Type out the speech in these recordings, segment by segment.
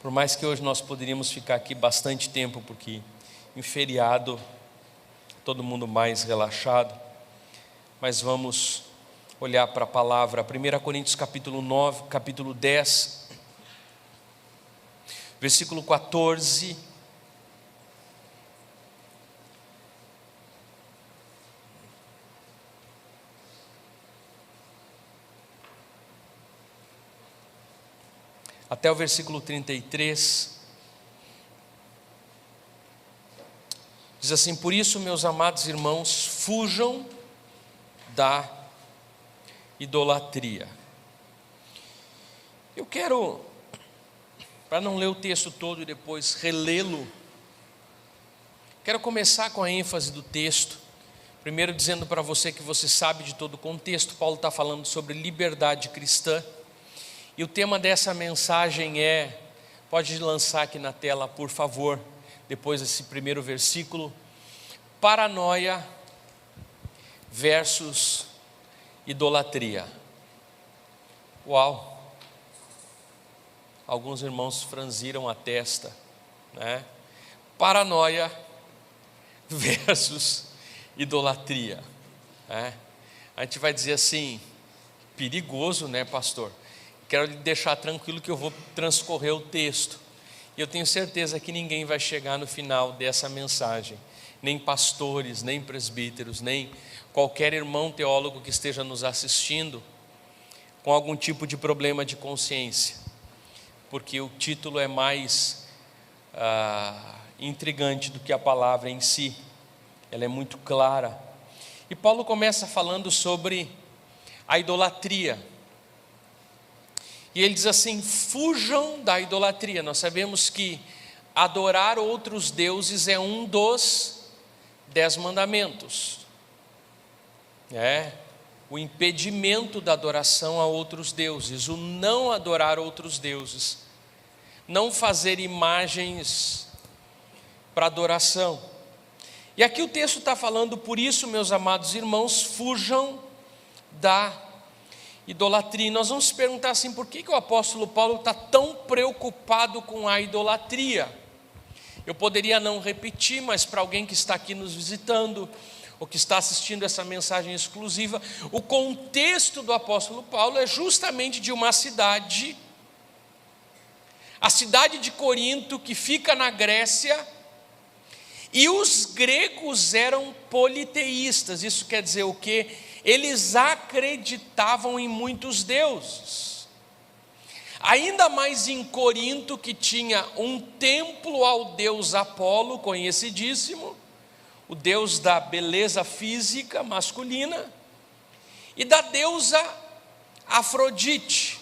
Por mais que hoje nós poderíamos ficar aqui bastante tempo, porque em feriado todo mundo mais relaxado, mas vamos olhar para a palavra. 1 Coríntios capítulo 9, capítulo 10, versículo 14. Até o versículo 33, diz assim: por isso, meus amados irmãos, fujam da idolatria. Eu quero, para não ler o texto todo e depois relê-lo, quero começar com a ênfase do texto, primeiro dizendo para você que você sabe de todo o contexto. Paulo está falando sobre liberdade cristã. E o tema dessa mensagem pode lançar aqui na tela, por favor, depois desse primeiro versículo: paranoia versus idolatria. Uau! Alguns irmãos franziram a testa, né? Paranoia versus idolatria, né? A gente vai dizer assim, perigoso, né, pastor? Quero lhe deixar tranquilo que eu vou transcorrer o texto. E eu tenho certeza que ninguém vai chegar no final dessa mensagem, nem pastores, nem presbíteros, nem qualquer irmão teólogo que esteja nos assistindo, com algum tipo de problema de consciência, porque o título é mais intrigante do que a palavra em si. Ela é muito clara. E Paulo começa falando sobre a idolatria. E ele diz assim: fujam da idolatria. Nós sabemos que adorar outros deuses é um dos 10 mandamentos. O impedimento da adoração a outros deuses, o não adorar outros deuses, não fazer imagens para adoração. E aqui o texto está falando: por isso, meus amados irmãos, fujam da idolatria. E nós vamos se perguntar assim: por que o apóstolo Paulo está tão preocupado com a idolatria? Eu poderia não repetir, mas para alguém que está aqui nos visitando, ou que está assistindo essa mensagem exclusiva, o contexto do apóstolo Paulo é justamente de uma cidade, a cidade de Corinto, que fica na Grécia, e os gregos eram politeístas. Isso quer dizer o quê? Eles acreditavam em muitos deuses, ainda mais em Corinto, que tinha um templo ao deus Apolo, conhecidíssimo, o deus da beleza física masculina, e da deusa Afrodite,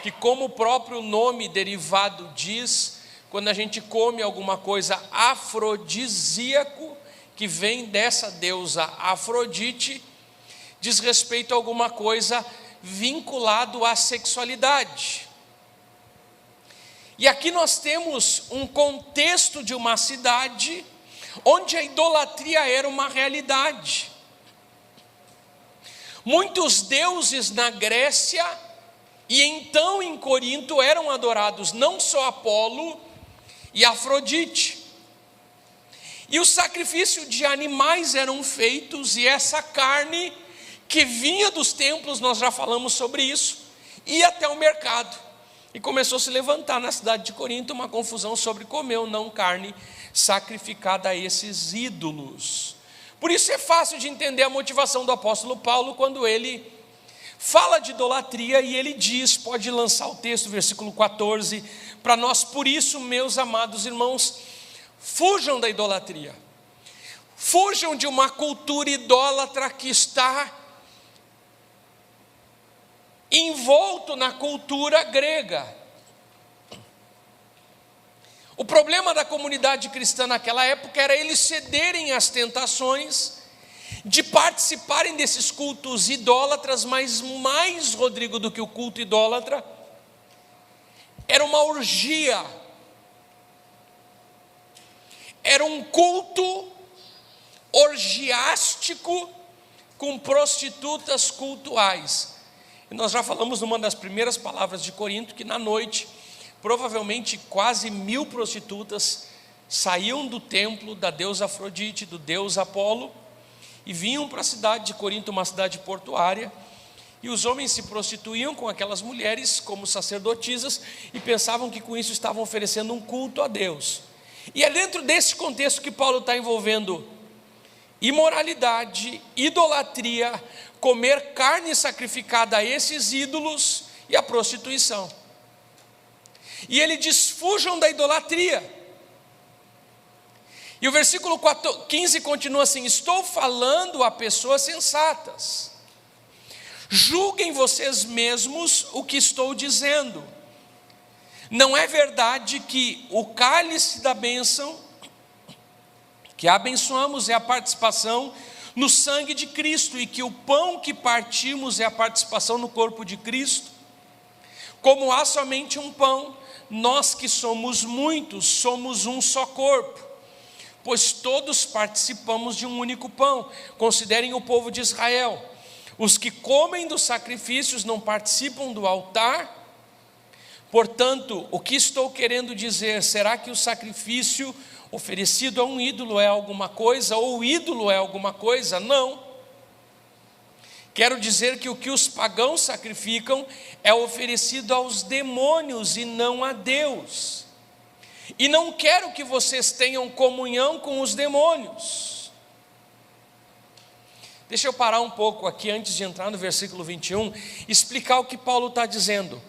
que, como o próprio nome derivado diz, quando a gente come alguma coisa afrodisíaco, que vem dessa deusa Afrodite, diz respeito a alguma coisa vinculado à sexualidade. E aqui nós temos um contexto de uma cidade onde a idolatria era uma realidade. Muitos deuses na Grécia e então em Corinto eram adorados, não só Apolo e Afrodite. E o sacrifício de animais eram feitos, e essa carne que vinha dos templos, nós já falamos sobre isso, ia até o mercado. E começou a se levantar na cidade de Corinto uma confusão sobre comer ou não carne sacrificada a esses ídolos. Por isso é fácil de entender a motivação do apóstolo Paulo quando ele fala de idolatria, e ele diz, pode lançar o texto, versículo 14, para nós: por isso, meus amados irmãos, fujam da idolatria. Fujam de uma cultura idólatra que está envolto na cultura grega. O problema da comunidade cristã naquela época era eles cederem às tentações de participarem desses cultos idólatras, mas mais, Rodrigo, do que o culto idólatra, era uma orgia, era um culto orgiástico com prostitutas cultuais. E nós já falamos numa das primeiras palavras de Corinto que na noite provavelmente quase 1000 prostitutas saíam do templo da deusa Afrodite, do deus Apolo, e vinham para a cidade de Corinto, uma cidade portuária, e os homens se prostituíam com aquelas mulheres como sacerdotisas e pensavam que com isso estavam oferecendo um culto a Deus. E é dentro desse contexto que Paulo está envolvendo imoralidade, idolatria, comer carne sacrificada a esses ídolos e a prostituição. E ele diz: fujam da idolatria. E o versículo 15 continua assim: estou falando a pessoas sensatas. Julguem vocês mesmos o que estou dizendo. Não é verdade que o cálice da bênção que abençoamos é a participação no sangue de Cristo, e que o pão que partimos é a participação no corpo de Cristo? Como há somente um pão, nós que somos muitos, somos um só corpo, pois todos participamos de um único pão. Considerem o povo de Israel: os que comem dos sacrifícios não participam do altar. Portanto, o que estou querendo dizer? Será que o sacrifício oferecido a um ídolo é alguma coisa, ou o ídolo é alguma coisa? Não. Quero dizer que o que os pagãos sacrificam é oferecido aos demônios e não a Deus. E não quero que vocês tenham comunhão com os demônios. Deixa eu parar um pouco aqui antes de entrar no versículo 21, explicar o que Paulo está dizendo.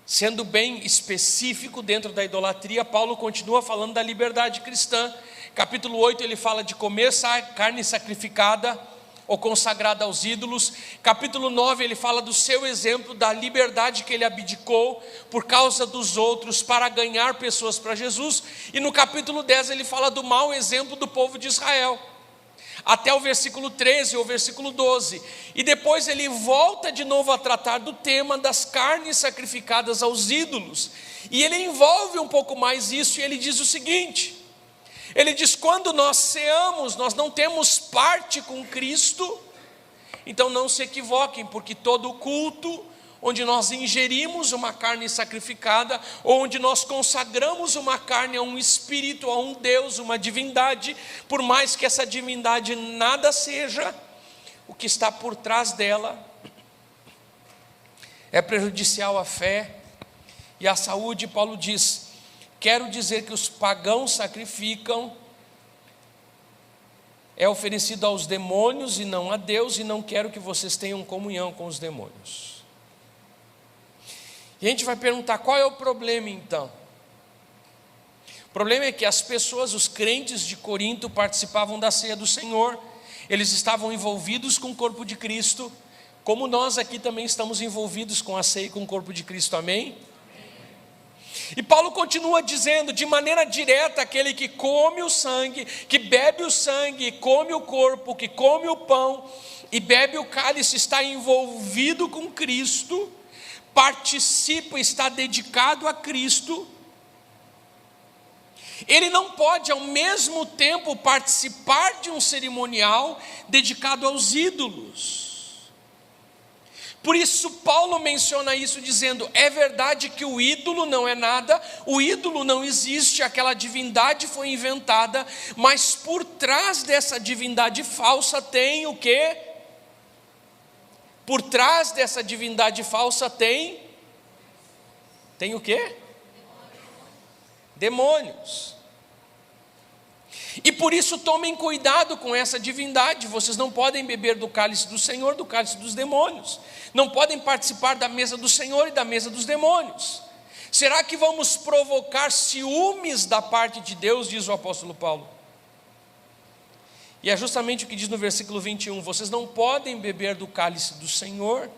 Sendo bem específico dentro da idolatria, Paulo continua falando da liberdade cristã. Capítulo 8 ele fala de comer carne sacrificada ou consagrada aos ídolos. Capítulo 9 ele fala do seu exemplo, da liberdade que ele abdicou por causa dos outros para ganhar pessoas para Jesus. E no capítulo 10 ele fala do mau exemplo do povo de Israel, até o versículo 13 ou versículo 12, e depois ele volta de novo a tratar do tema das carnes sacrificadas aos ídolos, e ele envolve um pouco mais isso, e ele diz o seguinte, ele diz: quando nós ceamos, nós não temos parte com Cristo. Então não se equivoquem, porque todo culto onde nós ingerimos uma carne sacrificada, ou onde nós consagramos uma carne a um espírito, a um Deus, uma divindade, por mais que essa divindade nada seja, o que está por trás dela é prejudicial à fé e à saúde. Paulo diz: quero dizer que os pagãos sacrificam, é oferecido aos demônios e não a Deus, e não quero que vocês tenham comunhão com os demônios. E a gente vai perguntar: qual é o problema então? O problema é que as pessoas, os crentes de Corinto, participavam da ceia do Senhor, eles estavam envolvidos com o corpo de Cristo, como nós aqui também estamos envolvidos com a ceia e com o corpo de Cristo, amém? E Paulo continua dizendo, de maneira direta: aquele que come o sangue, que bebe o sangue, come o corpo, que come o pão e bebe o cálice, está envolvido com Cristo, participa, está dedicado a Cristo. Ele não pode ao mesmo tempo participar de um cerimonial dedicado aos ídolos. Por isso Paulo menciona isso dizendo: é verdade que o ídolo não é nada, o ídolo não existe, aquela divindade foi inventada, mas por trás dessa divindade falsa tem o quê? Por trás dessa divindade falsa tem o quê? Demônios. E por isso tomem cuidado com essa divindade. Vocês não podem beber do cálice do Senhor, do cálice dos demônios. Não podem participar da mesa do Senhor e da mesa dos demônios. Será que vamos provocar ciúmes da parte de Deus, diz o apóstolo Paulo? E é justamente o que diz no versículo 21, vocês não podem beber do cálice do Senhor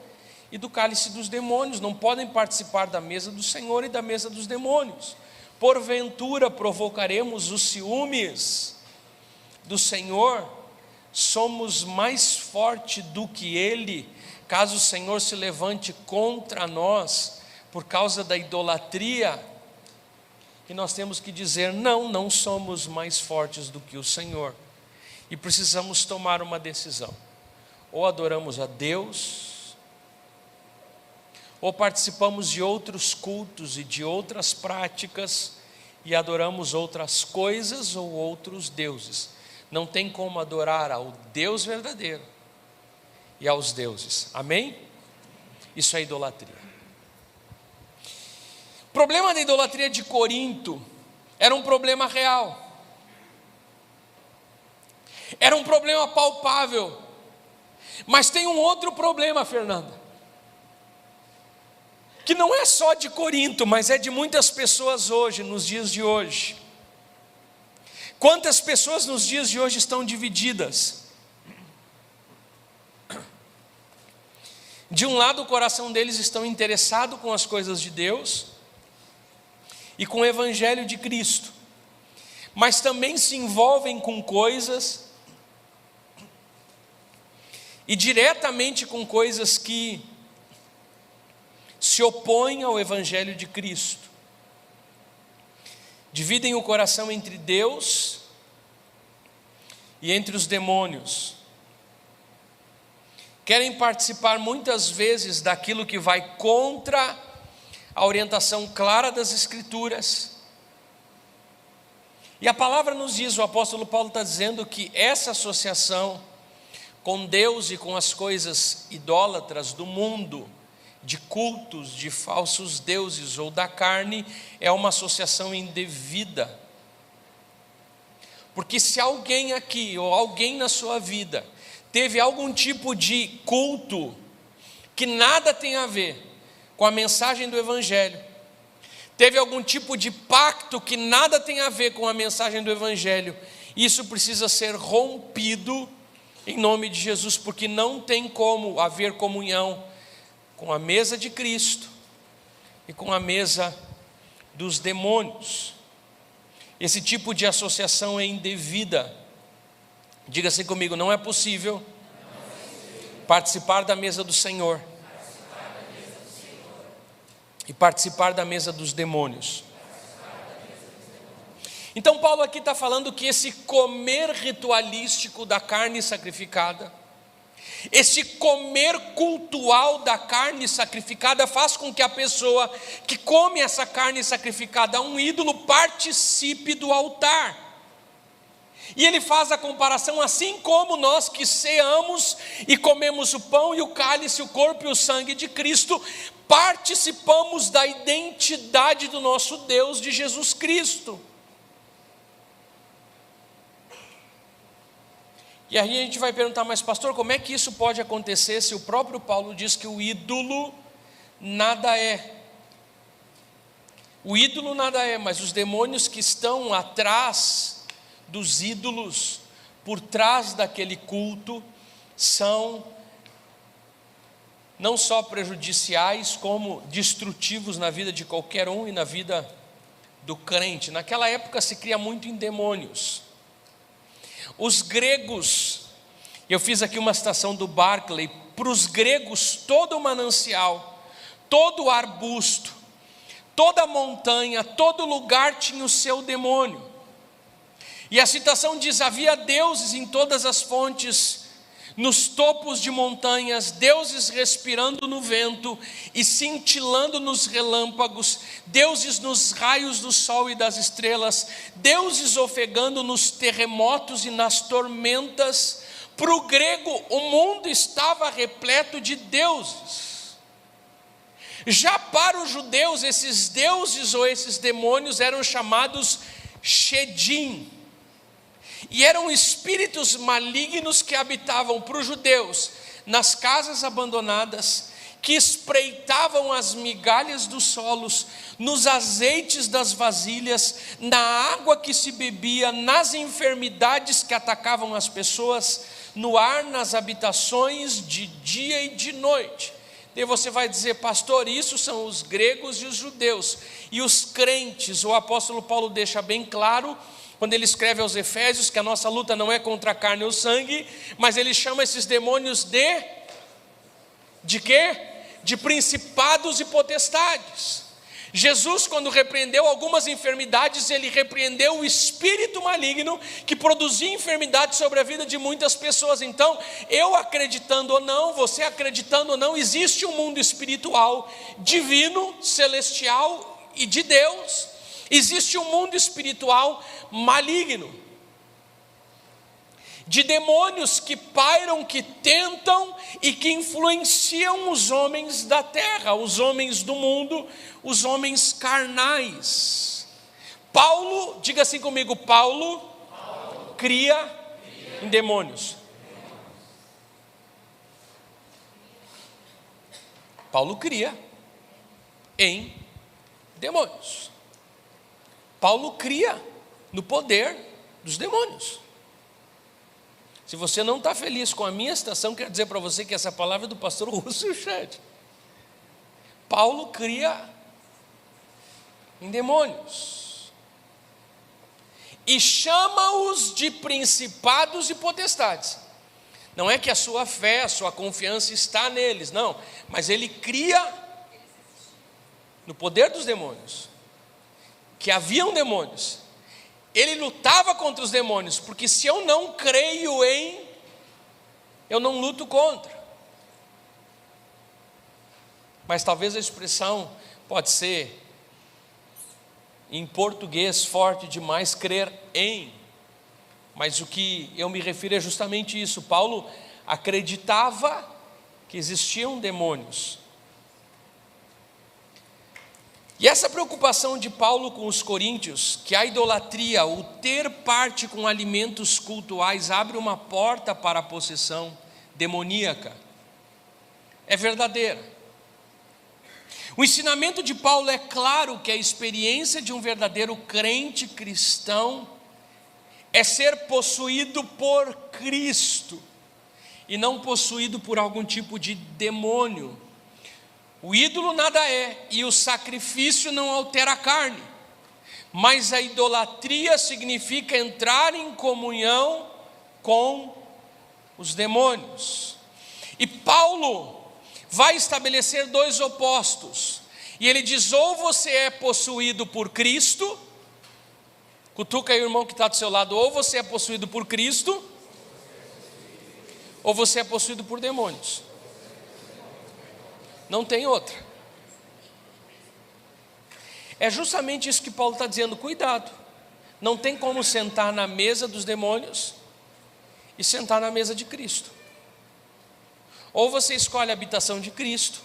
e do cálice dos demônios, não podem participar da mesa do Senhor e da mesa dos demônios. Porventura provocaremos os ciúmes do Senhor? Somos mais forte do que Ele, caso o Senhor se levante contra nós por causa da idolatria. E nós temos que dizer: não, não somos mais fortes do que o Senhor. E precisamos tomar uma decisão: ou adoramos a Deus, ou participamos de outros cultos e de outras práticas e adoramos outras coisas ou outros deuses. Não tem como adorar ao Deus verdadeiro e aos deuses. Amém? Isso é idolatria. O problema da idolatria de Corinto era um problema real. Era um problema palpável. Mas tem um outro problema, Fernanda, que não é só de Corinto, mas é de muitas pessoas hoje, nos dias de hoje. Quantas pessoas nos dias de hoje estão divididas? De um lado, o coração deles está interessado com as coisas de Deus e com o Evangelho de Cristo, mas também se envolvem com coisas e diretamente com coisas que se opõem ao Evangelho de Cristo. Dividem o coração entre Deus e entre os demônios. Querem participar muitas vezes daquilo que vai contra a orientação clara das Escrituras. E a palavra nos diz, o apóstolo Paulo está dizendo que essa associação com Deus e com as coisas idólatras do mundo, de cultos, de falsos deuses ou da carne, é uma associação indevida. Porque se alguém aqui ou alguém na sua vida teve algum tipo de culto que nada tem a ver com a mensagem do Evangelho, teve algum tipo de pacto que nada tem a ver com a mensagem do Evangelho, isso precisa ser rompido em nome de Jesus, porque não tem como haver comunhão com a mesa de Cristo e com a mesa dos demônios. Esse tipo de associação é indevida. Diga assim comigo: não é possível participar da mesa do Senhor e participar da mesa dos demônios. Então Paulo aqui está falando que esse comer ritualístico da carne sacrificada, esse comer cultual da carne sacrificada faz com que a pessoa que come essa carne sacrificada a um ídolo participe do altar. E ele faz a comparação, assim como nós que ceamos e comemos o pão e o cálice, o corpo e o sangue de Cristo, participamos da identidade do nosso Deus, de Jesus Cristo. E aí a gente vai perguntar, mas pastor, como é que isso pode acontecer se o próprio Paulo diz que o ídolo nada é? O ídolo nada é, mas os demônios que estão atrás dos ídolos, por trás daquele culto, são não só prejudiciais, como destrutivos na vida de qualquer um e na vida do crente. Naquela época se cria muito em demônios. Os gregos, eu fiz aqui uma citação do Barclay, para os gregos todo manancial, todo arbusto, toda montanha, todo lugar tinha o seu demônio. E a citação diz: havia deuses em todas as fontes, nos topos de montanhas, deuses respirando no vento e cintilando nos relâmpagos, deuses nos raios do sol e das estrelas, deuses ofegando nos terremotos e nas tormentas. Para o grego, o mundo estava repleto de deuses. Já para os judeus, esses deuses ou esses demônios eram chamados Shedim. E eram espíritos malignos que habitavam, para os judeus, nas casas abandonadas, que espreitavam as migalhas dos solos, nos azeites das vasilhas, na água que se bebia, nas enfermidades que atacavam as pessoas, no ar, nas habitações, de dia e de noite. E você vai dizer, pastor, isso são os gregos e os judeus. E os crentes, o apóstolo Paulo deixa bem claro, quando ele escreve aos Efésios, que a nossa luta não é contra a carne ou sangue, mas ele chama esses demônios de quê? De principados e potestades. Jesus, quando repreendeu algumas enfermidades, ele repreendeu o espírito maligno que produzia enfermidade sobre a vida de muitas pessoas. Então, eu acreditando ou não, você acreditando ou não, existe um mundo espiritual, divino, celestial e de Deus. Existe um mundo espiritual maligno, de demônios que pairam, que tentam e que influenciam os homens da terra, os homens do mundo, os homens carnais. Paulo, diga assim comigo, Paulo cria em demônios. Paulo cria em demônios. Paulo cria no poder dos demônios. Se você não está feliz com a minha citação, quero dizer para você que essa palavra é do pastor Russell Shedd. Paulo cria em demônios e chama-os de principados e potestades. Não é que a sua fé, a sua confiança está neles, não, mas ele cria no poder dos demônios, que haviam demônios. Ele lutava contra os demônios, porque se eu não creio em, eu não luto contra. Mas talvez a expressão pode ser, em português forte demais, crer em. Mas o que eu me refiro é justamente isso. Paulo acreditava que existiam demônios. E essa preocupação de Paulo com os coríntios, que a idolatria, o ter parte com alimentos cultuais, abre uma porta para a possessão demoníaca, é verdadeira. O ensinamento de Paulo é claro que a experiência de um verdadeiro crente cristão é ser possuído por Cristo e não possuído por algum tipo de demônio. O ídolo nada é, e o sacrifício não altera a carne, mas a idolatria significa entrar em comunhão com os demônios. E Paulo vai estabelecer dois opostos, e ele diz: ou você é possuído por Cristo, cutuca aí o irmão que está do seu lado, ou você é possuído por Cristo, ou você é possuído por demônios. Não tem outra. É justamente isso que Paulo está dizendo: cuidado, não tem como sentar na mesa dos demônios e sentar na mesa de Cristo. Ou você escolhe a habitação de Cristo,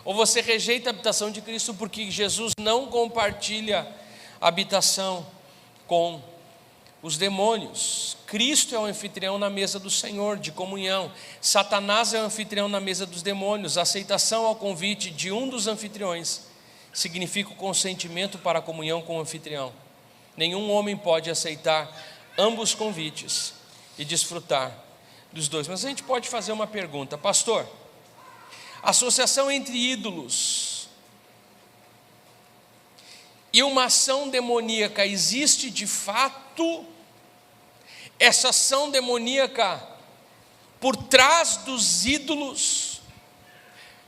ou você rejeita a habitação de Cristo, porque Jesus não compartilha a habitação com os demônios. Cristo é o anfitrião na mesa do Senhor, de comunhão. Satanás é o anfitrião na mesa dos demônios. A aceitação ao convite de um dos anfitriões significa o consentimento para a comunhão com o anfitrião. Nenhum homem pode aceitar ambos convites e desfrutar dos dois. Mas a gente pode fazer uma pergunta: pastor, a associação entre ídolos e uma ação demoníaca existe de fato? Essa ação demoníaca por trás dos ídolos?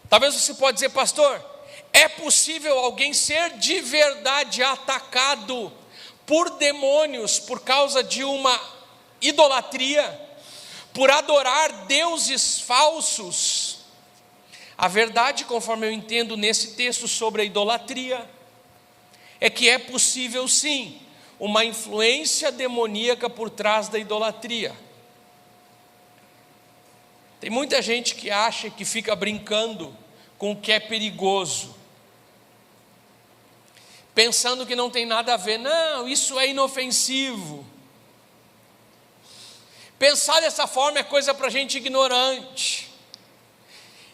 Talvez você pode dizer: pastor, é possível alguém ser de verdade atacado por demônios por causa de uma idolatria, por adorar deuses falsos? A verdade, conforme eu entendo nesse texto sobre a idolatria, é que é possível sim uma influência demoníaca por trás da idolatria. Tem muita gente que acha que fica brincando com o que é perigoso, pensando que não tem nada a ver. Não, isso é inofensivo. Pensar dessa forma é coisa para gente ignorante.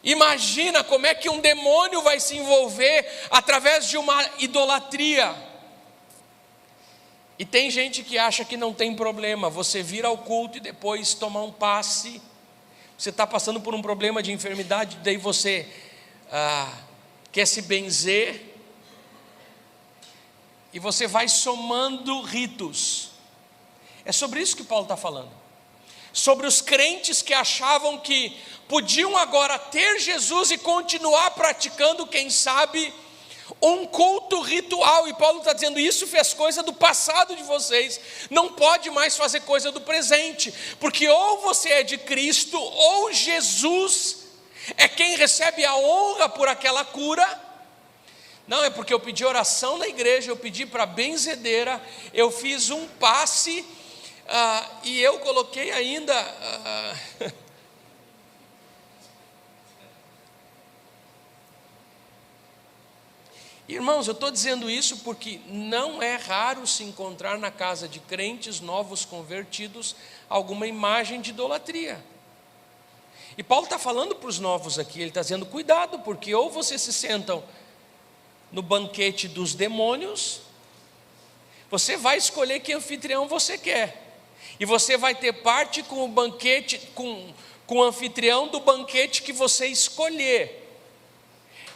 Imagina como é que um demônio vai se envolver através de uma idolatria. E tem gente que acha que não tem problema você vir ao culto e depois tomar um passe. Você está passando por um problema de enfermidade, daí você quer se benzer, e você vai somando ritos. É sobre isso que Paulo está falando. Sobre os crentes que achavam que podiam agora ter Jesus e continuar praticando, quem sabe, um culto ritual, e Paulo está dizendo, isso fez coisa do passado de vocês, não pode mais fazer coisa do presente, porque ou você é de Cristo, ou Jesus é quem recebe a honra por aquela cura. Não, é porque eu pedi oração na igreja, eu pedi para a benzedeira, eu fiz um passe, e eu coloquei ainda... Irmãos, eu estou dizendo isso porque não é raro se encontrar na casa de crentes novos convertidos alguma imagem de idolatria. E Paulo está falando para os novos aqui, ele está dizendo, cuidado, porque ou vocês se sentam no banquete dos demônios, você vai escolher que anfitrião você quer, e você vai ter parte com o banquete, com o anfitrião do banquete que você escolher.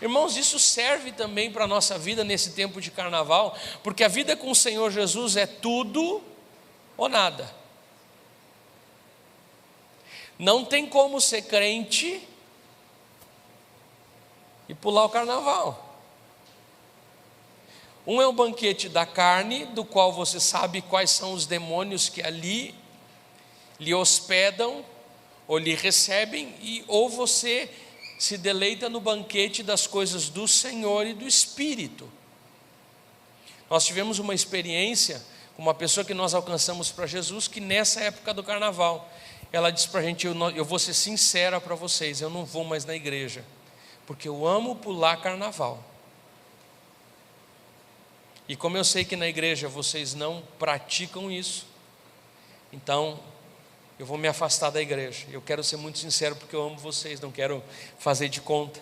Irmãos, isso serve também para a nossa vida nesse tempo de carnaval, porque a vida com o Senhor Jesus é tudo ou nada. Não tem como ser crente e pular o carnaval. Um é o banquete da carne, do qual você sabe quais são os demônios que ali lhe hospedam ou lhe recebem, ou você se deleita no banquete das coisas do Senhor e do Espírito. Nós tivemos uma experiência com uma pessoa que nós alcançamos para Jesus, que nessa época do carnaval, ela disse para a gente, eu vou ser sincera para vocês, eu não vou mais na igreja, porque eu amo pular carnaval. E como eu sei que na igreja vocês não praticam isso, então eu vou me afastar da igreja. Eu quero ser muito sincero porque eu amo vocês, não quero fazer de conta.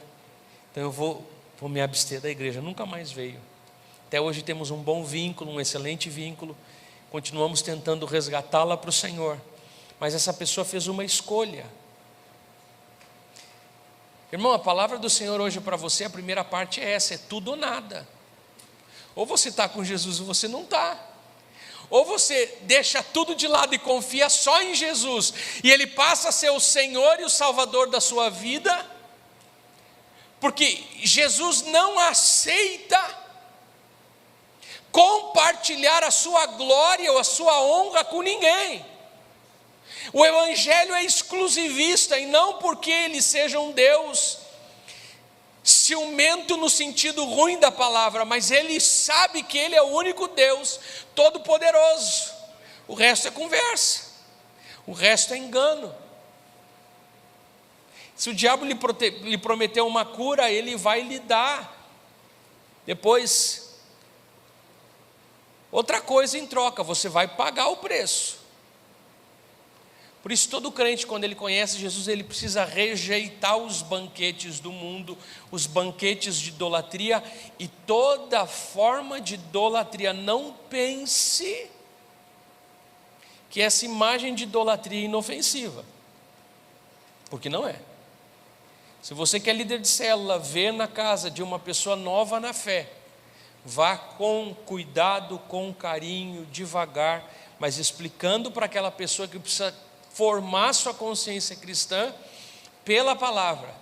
Então eu vou me abster da igreja. Nunca mais veio. Até hoje temos um bom vínculo, um excelente vínculo. Continuamos tentando resgatá-la para o Senhor. Mas essa pessoa fez uma escolha. Irmão, a palavra do Senhor hoje para você, a primeira parte é essa, é tudo ou nada. Ou você está com Jesus ou você não está. Ou você deixa tudo de lado e confia só em Jesus, e Ele passa a ser o Senhor e o Salvador da sua vida, porque Jesus não aceita compartilhar a sua glória ou a sua honra com ninguém. O Evangelho é exclusivista, e não porque Ele seja um Deus ciumento no sentido ruim da palavra, mas Ele sabe que Ele é o único Deus todo-poderoso. O resto é conversa, o resto é engano. Se o diabo lhe prometeu uma cura, ele vai lhe dar depois outra coisa em troca, você vai pagar o preço. Por isso todo crente, quando ele conhece Jesus, ele precisa rejeitar os banquetes do mundo, os banquetes de idolatria e toda forma de idolatria. Não pense que essa imagem de idolatria é inofensiva, porque não é. Se você que é líder de célula, vê na casa de uma pessoa nova na fé, vá com cuidado, com carinho, devagar, mas explicando para aquela pessoa que precisa formar sua consciência cristã pela palavra.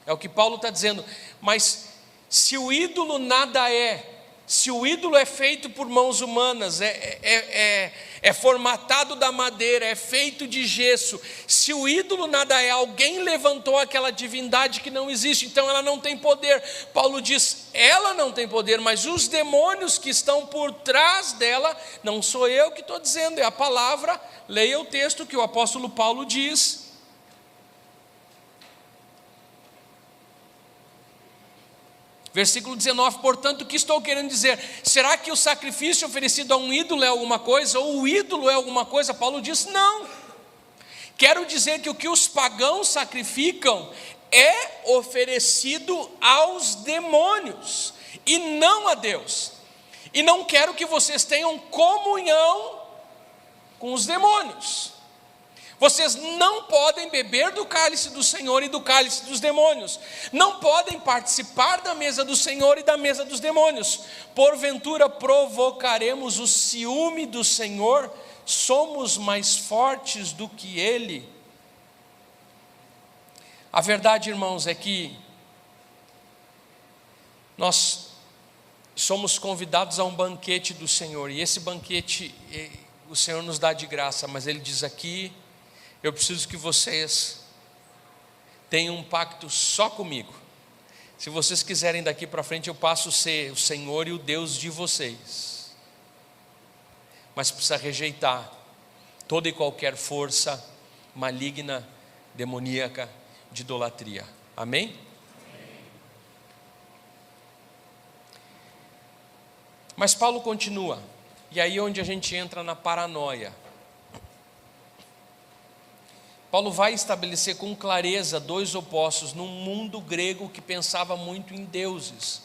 É o que Paulo está dizendo. Mas se o ídolo nada é, se o ídolo é feito por mãos humanas, é formatado da madeira, é feito de gesso, se o ídolo nada é, alguém levantou aquela divindade que não existe, então ela não tem poder. Paulo diz, ela não tem poder, mas os demônios que estão por trás dela, não sou eu que estou dizendo, é a palavra. Leia o texto que o apóstolo Paulo diz. Versículo 19, portanto, o que estou querendo dizer? Será que o sacrifício oferecido a um ídolo é alguma coisa? Ou o ídolo é alguma coisa? Paulo diz, não. Quero dizer que o que os pagãos sacrificam é oferecido aos demônios, e não a Deus. E não quero que vocês tenham comunhão com os demônios. Vocês não podem beber do cálice do Senhor e do cálice dos demônios. Não podem participar da mesa do Senhor e da mesa dos demônios. Porventura provocaremos o ciúme do Senhor? Somos mais fortes do que Ele? A verdade, irmãos, é que nós somos convidados a um banquete do Senhor, e esse banquete o Senhor nos dá de graça, mas Ele diz aqui: eu preciso que vocês tenham um pacto só comigo. Se vocês quiserem daqui para frente, eu passo a ser o Senhor e o Deus de vocês, mas precisa rejeitar toda e qualquer força maligna, demoníaca, de idolatria. Amém? Mas Paulo continua, e aí é onde a gente entra na paranoia. Paulo vai estabelecer com clareza dois opostos num mundo grego que pensava muito em deuses.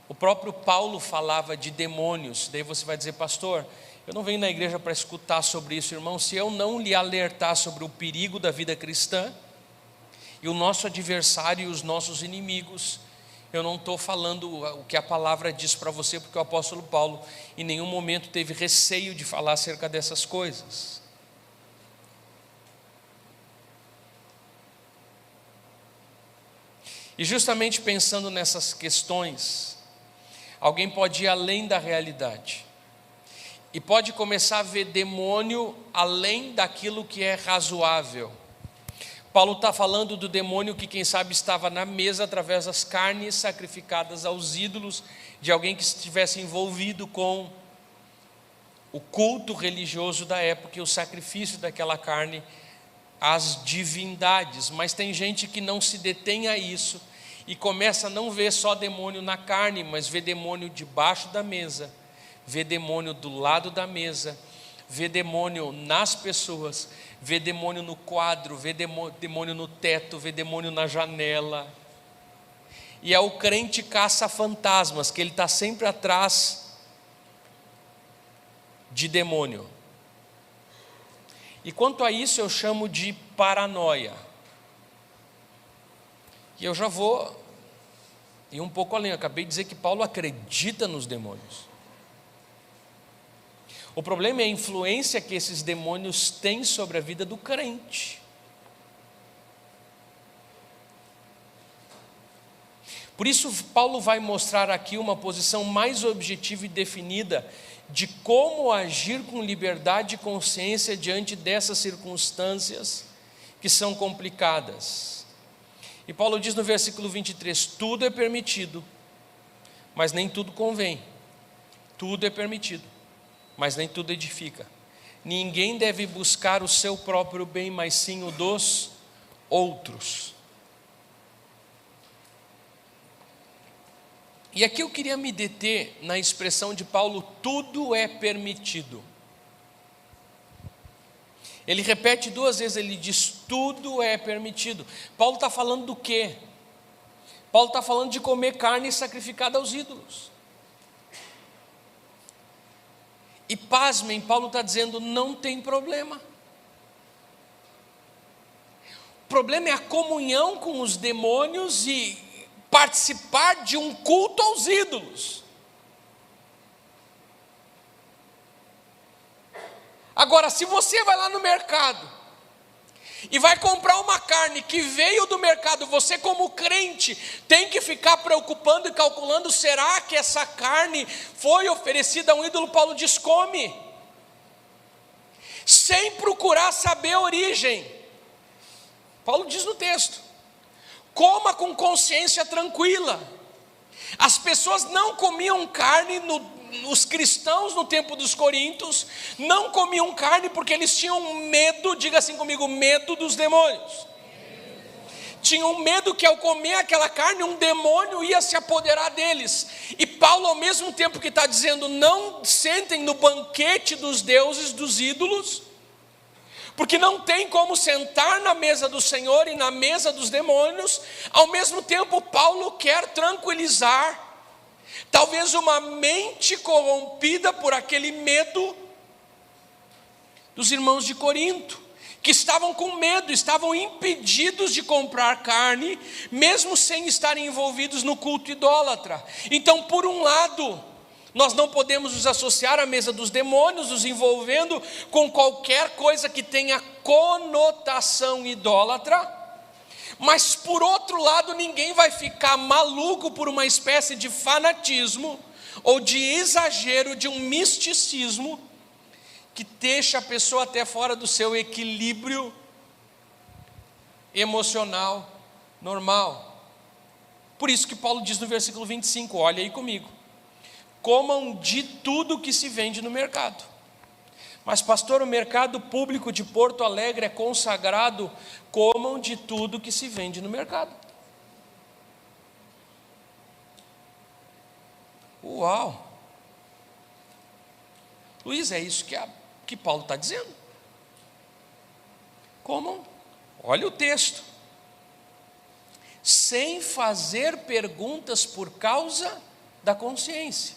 O próprio Paulo falava de demônios. Daí você vai dizer: pastor, eu não venho na igreja para escutar sobre isso, irmão. Se eu não lhe alertar sobre o perigo da vida cristã e o nosso adversário e os nossos inimigos, eu não estou falando o que a palavra diz para você, porque o apóstolo Paulo em nenhum momento teve receio de falar acerca dessas coisas. E justamente pensando nessas questões, alguém pode ir além da realidade e pode começar a ver demônio além daquilo que é razoável. Paulo está falando do demônio que, quem sabe, estava na mesa através das carnes sacrificadas aos ídolos, de alguém que estivesse envolvido com o culto religioso da época e o sacrifício daquela carne às divindades. Mas tem gente que não se detém a isso e começa a não ver só demônio na carne, mas vê demônio debaixo da mesa, vê demônio do lado da mesa, vê demônio nas pessoas, vê demônio no quadro, vê demônio no teto, vê demônio na janela. E é o crente caça-fantasmas, que ele está sempre atrás de demônio. E quanto a isso eu chamo de paranoia. E eu já vou ir um pouco além. Eu acabei de dizer que Paulo acredita nos demônios. O problema é a influência que esses demônios têm sobre a vida do crente. Por isso Paulo vai mostrar aqui uma posição mais objetiva e definida de como agir com liberdade e consciência diante dessas circunstâncias que são complicadas. E Paulo diz no versículo 23: tudo é permitido, mas nem tudo convém. Tudo é permitido, mas nem tudo edifica. Ninguém deve buscar o seu próprio bem, mas sim o dos outros. E aqui eu queria me deter na expressão de Paulo: tudo é permitido. Ele repete duas vezes, ele diz: tudo é permitido. Paulo está falando do quê? Paulo está falando de comer carne sacrificada aos ídolos. E pasmem, Paulo está dizendo: não tem problema. O problema é a comunhão com os demônios e participar de um culto aos ídolos. Agora, se você vai lá no mercado e vai comprar uma carne que veio do mercado, você como crente tem que ficar preocupando e calculando: será que essa carne foi oferecida a um ídolo? Paulo diz: come, sem procurar saber a origem. Paulo diz no texto: coma com consciência tranquila. As pessoas não comiam carne, os cristãos no tempo dos Coríntios não comiam carne porque eles tinham medo, diga assim comigo, medo dos demônios. Tinham medo que ao comer aquela carne um demônio ia se apoderar deles. E Paulo, ao mesmo tempo que está dizendo: não sentem no banquete dos deuses, dos ídolos, porque não tem como sentar na mesa do Senhor e na mesa dos demônios. Ao mesmo tempo, Paulo quer tranquilizar talvez uma mente corrompida por aquele medo dos irmãos de Corinto, que estavam com medo, estavam impedidos de comprar carne, mesmo sem estarem envolvidos no culto idólatra. Então, por um lado, nós não podemos nos associar à mesa dos demônios, nos envolvendo com qualquer coisa que tenha conotação idólatra. Mas por outro lado, ninguém vai ficar maluco por uma espécie de fanatismo ou de exagero, de um misticismo que deixa a pessoa até fora do seu equilíbrio emocional normal. Por isso que Paulo diz no versículo 25, olha aí comigo: comam de tudo que se vende no mercado. Mas pastor, o mercado público de Porto Alegre é consagrado. Comam de tudo que se vende no mercado. Uau! Luiz, é isso que Paulo está dizendo. Comam, olha o texto, sem fazer perguntas por causa da consciência.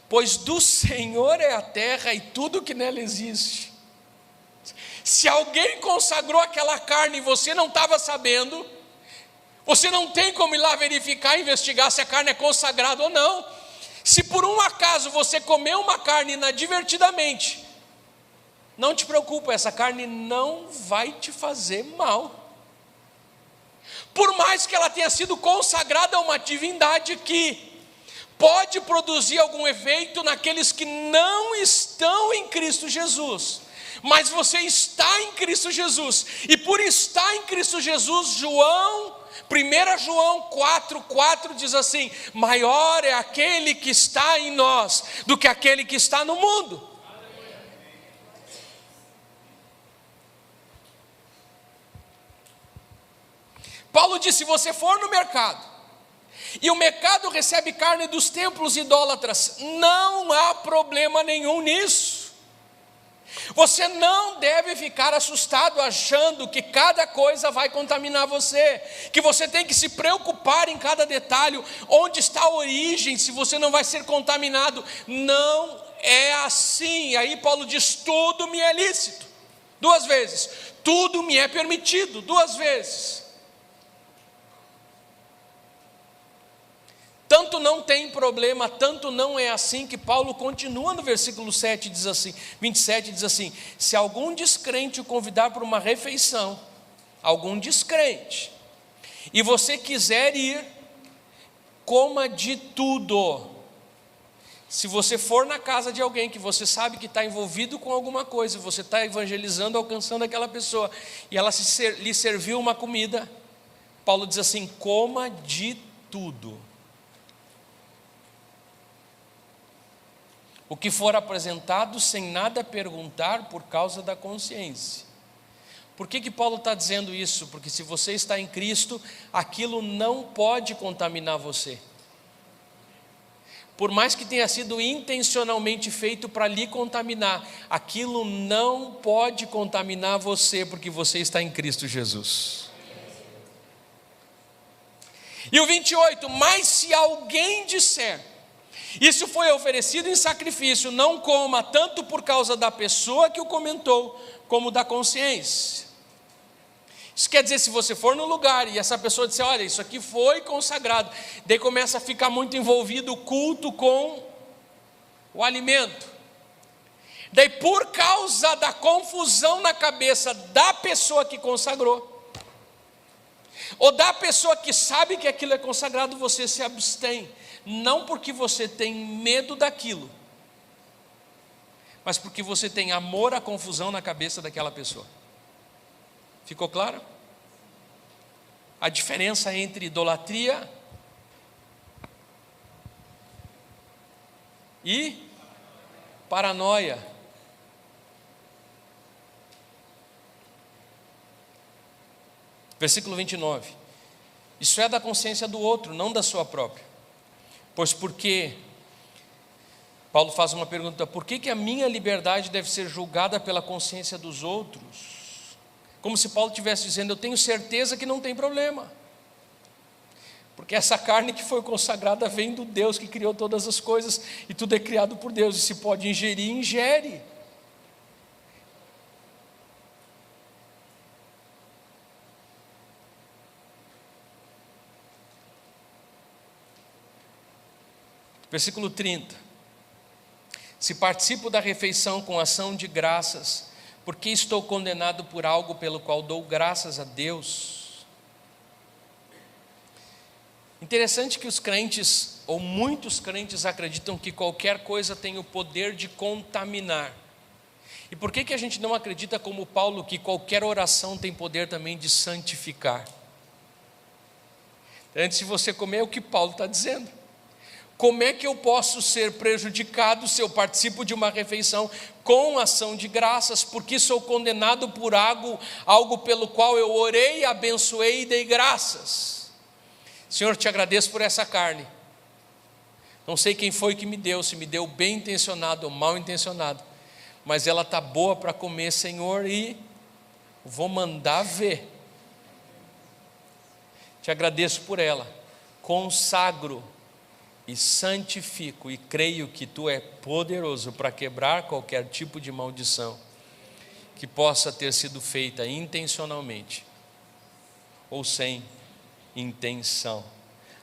Pois do Senhor é a terra e tudo que nela existe. Se alguém consagrou aquela carne e você não estava sabendo, você não tem como ir lá verificar e investigar se a carne é consagrada ou não. Se por um acaso você comeu uma carne inadvertidamente, não te preocupa, essa carne não vai te fazer mal. Por mais que ela tenha sido consagrada a uma divindade que pode produzir algum efeito naqueles que não estão em Cristo Jesus, mas você está em Cristo Jesus, e por estar em Cristo Jesus, 1 João 4,4 diz assim: maior é aquele que está em nós do que aquele que está no mundo. Paulo diz: se você for no mercado, e o mercado recebe carne dos templos idólatras, não há problema nenhum nisso. Você não deve ficar assustado achando que cada coisa vai contaminar você, que você tem que se preocupar em cada detalhe, onde está a origem, se você não vai ser contaminado. Não é assim. Aí Paulo diz: tudo me é lícito, 2 vezes, tudo me é permitido, 2 vezes. Tanto não tem problema, tanto não é assim, que Paulo continua no versículo 27 diz assim: se algum descrente o convidar para uma refeição, algum descrente, e você quiser ir, coma de tudo. Se você for na casa de alguém que você sabe que está envolvido com alguma coisa, você está evangelizando, alcançando aquela pessoa, e ela lhe serviu uma comida, Paulo diz assim: coma de tudo. O que for apresentado sem nada perguntar por causa da consciência. Por que Paulo está dizendo isso? Porque se você está em Cristo, aquilo não pode contaminar você. Por mais que tenha sido intencionalmente feito para lhe contaminar, aquilo não pode contaminar você, porque você está em Cristo Jesus. E o 28, mas se alguém disser: isso foi oferecido em sacrifício, não coma, tanto por causa da pessoa que o comentou, como da consciência. Isso quer dizer, se você for no lugar e essa pessoa disser: olha, isso aqui foi consagrado, daí começa a ficar muito envolvido o culto com o alimento. Daí, por causa da confusão na cabeça da pessoa que consagrou, ou da pessoa que sabe que aquilo é consagrado, você se abstém. Não porque você tem medo daquilo, mas porque você tem amor à confusão na cabeça daquela pessoa. Ficou claro? A diferença entre idolatria e paranoia. Versículo 29. Isso é da consciência do outro, não da sua própria. Pois porque, Paulo faz uma pergunta: por que a minha liberdade deve ser julgada pela consciência dos outros? Como se Paulo estivesse dizendo: eu tenho certeza que não tem problema, porque essa carne que foi consagrada vem do Deus que criou todas as coisas, e tudo é criado por Deus, e se pode ingerir, ingere. Versículo 30. Se participo da refeição com ação de graças, porque estou condenado por algo pelo qual dou graças a Deus? Interessante que os crentes, ou muitos crentes, acreditam que qualquer coisa tem o poder de contaminar. E por que a gente não acredita, como Paulo, que qualquer oração tem poder também de santificar? Antes de você comer, é o que Paulo está dizendo. Como é que eu posso ser prejudicado se eu participo de uma refeição com ação de graças, porque sou condenado por algo pelo qual eu orei, abençoei e dei graças? Senhor, te agradeço por essa carne. Não sei quem foi que me deu, se me deu bem intencionado ou mal intencionado, mas ela está boa para comer, Senhor, e vou mandar ver. Te agradeço por ela, consagro e santifico, e creio que Tu é poderoso para quebrar qualquer tipo de maldição que possa ter sido feita intencionalmente ou sem intenção.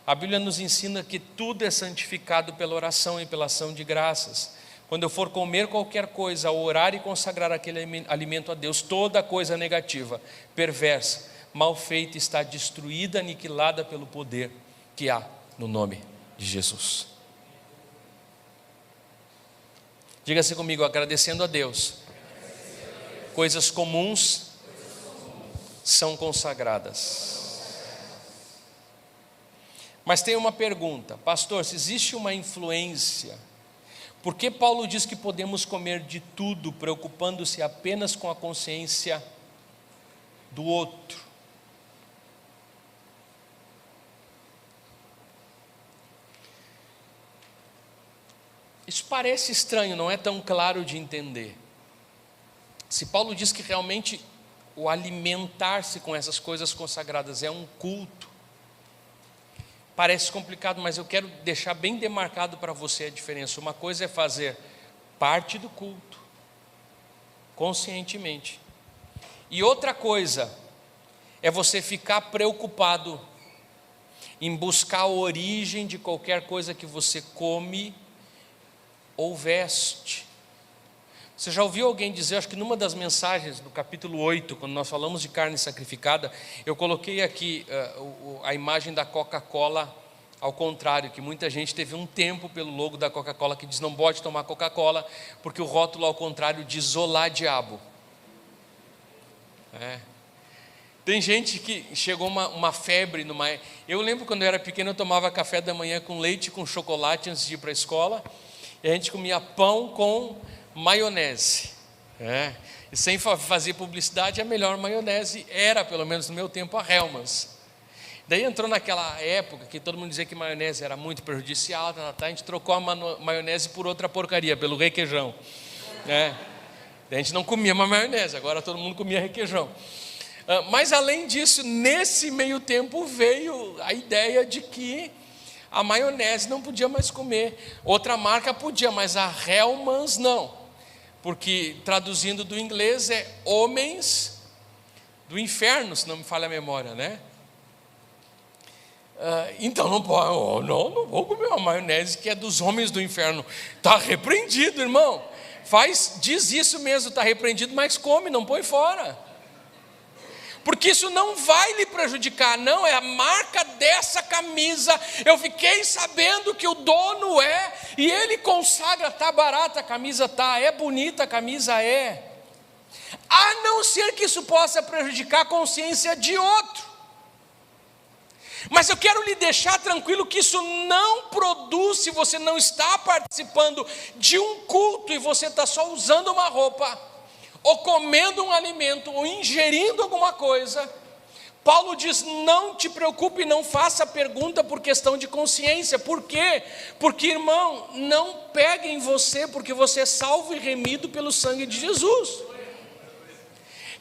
A Bíblia nos ensina que tudo é santificado pela oração e pela ação de graças. Quando eu for comer qualquer coisa, orar e consagrar aquele alimento a Deus, toda coisa negativa, perversa, mal feita, está destruída, aniquilada pelo poder que há no nome de Jesus. Diga-se comigo, agradecendo a Deus, coisas comuns são consagradas. Mas tem uma pergunta, pastor, se existe uma influência, por que Paulo diz que podemos comer de tudo, preocupando-se apenas com a consciência do outro? Isso parece estranho, não é tão claro de entender. Se Paulo diz que realmente o alimentar-se com essas coisas consagradas é um culto, parece complicado, mas eu quero deixar bem demarcado para você a diferença. Uma coisa é fazer parte do culto, conscientemente, e outra coisa é você ficar preocupado em buscar a origem de qualquer coisa que você come ou veste. Você já ouviu alguém dizer, acho que numa das mensagens do capítulo 8, quando nós falamos de carne sacrificada, eu coloquei aqui a imagem da Coca-Cola ao contrário, que muita gente teve um tempo pelo logo da Coca-Cola que diz não pode tomar Coca-Cola, porque o rótulo ao contrário diz olá diabo. Tem gente que chegou uma febre eu lembro quando eu era pequeno, eu tomava café da manhã com leite, com chocolate antes de ir para a escola, e a gente comia pão com maionese, e sem fazer publicidade, a melhor maionese era, pelo menos no meu tempo, a Hellmann's. Daí entrou naquela época que todo mundo dizia que maionese era muito prejudicial, a gente trocou a maionese por outra porcaria, pelo requeijão. A gente não comia mais maionese, agora todo mundo comia requeijão. Mas além disso, nesse meio tempo veio a ideia de que a maionese não podia mais comer. Outra marca podia, mas a Hellmann's não. Porque traduzindo do inglês é homens do inferno, se não me falha a memória, né? Então não pode, não vou comer uma maionese que é dos homens do inferno. Está repreendido, irmão. Diz isso mesmo, está repreendido, mas come, não põe fora. Porque isso não vai lhe prejudicar, não, é a marca dessa camisa. Eu fiquei sabendo que o dono e ele consagra, está barata a camisa, é bonita a camisa, a não ser que isso possa prejudicar a consciência de outro. Mas eu quero lhe deixar tranquilo que isso não produz, se você não está participando de um culto e você está só usando uma roupa, ou comendo um alimento, ou ingerindo alguma coisa. Paulo diz, não te preocupe, não faça pergunta por questão de consciência. Por quê? Porque, irmão, não pegue em você, porque você é salvo e remido pelo sangue de Jesus.